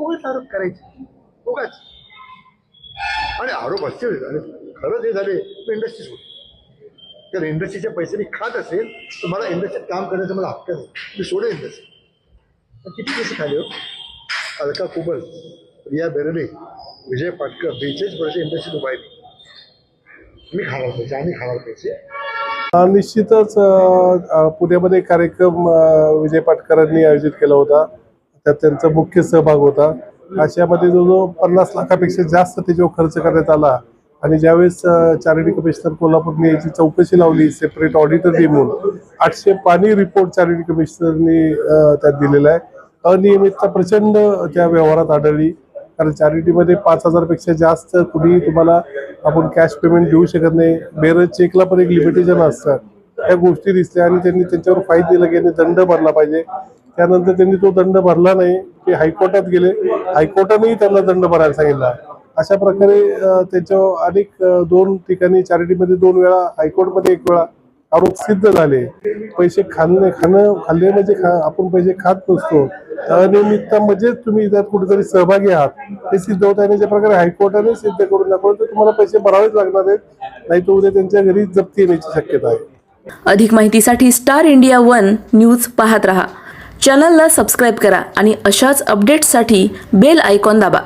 उगाच आरोप करायचे उगाच. आणि आरोप असतील आणि खरंच हे झाले तर इंडस्ट्री सोड. तर इंडस्ट्रीचे पैसे मी खात असेल तर मला इंडस्ट्रीत काम करण्याचा मला हक्क नाही, मी सोडेल इंडस्ट्री. किती पैसे खाले हो? अलका कुबल, प्रिया बेर्डे, विजय पाटकर 42 वर्ष इंडस्ट्रीत उभा आहे. मी खाणार पैसे, आम्ही खाणार पैसे. निश्चितच पुण्यामध्ये कार्यक्रम विजय पाटकरांनी आयोजित केला होता. त्यात त्यांचा मुख्य सहभाग होता. अशामध्ये जवळजवळ 50 लाखापेक्षा जास्त त्याच्यावर खर्च करण्यात आला. आणि ज्यावेळेस चॅरिटी कमिशनर कोल्हापूरने याची चौकशी लावली सेपरेट ऑडिटर नेमून, 800 पानी रिपोर्ट चॅरिटी कमिशनरनी त्यात दिलेला आहे. अनियमितता प्रचंड त्या व्यवहारात आढळली. कारण चॅरिटीमध्ये 5,000 पेक्षा जास्त कुणी तुम्हाला आपण कॅश पेमेंट देऊ शकत नाही. बेरज चेकला पण एक लिमिटेशन असतात. त्या गोष्टी दिसल्या आणि त्यांनी त्यांच्यावर फाईन दिला की यांनी दंड भरला पाहिजे. त्यानंतर त्यांनी तो दंड भरला नाही ते हायकोर्टात गेले. हायकोर्टानेही त्यांना दंड भरायला सांगितला. अशा प्रकारे त्याच्यावर अनेक 2 ठिकाणी चॅरिटीमध्ये 2 वेळा, हायकोर्टमध्ये 1 वेळा आरोप सिद्ध झाले. पैसे खाल्ले म्हणजे आपण पैसे खात नसतो. अनियमितता म्हणजे तुम्ही त्यात कुठेतरी सहभागी आहात हे सिद्ध होत आहे. ज्या प्रकारे हायकोर्टाने सिद्ध करून दाखवलं तर तुम्हाला पैसे भरावेच लागणार आहेत, नाही तर उद्या त्यांच्या घरी जप्ती येण्याची शक्यता आहे. अधिक माहितीसाठी स्टार इंडिया 1 न्यूज पाहत रहा. चॅनलला सबस्क्राईब करा आणि अशाच अपडेट्ससाठी बेल आयकॉन दाबा.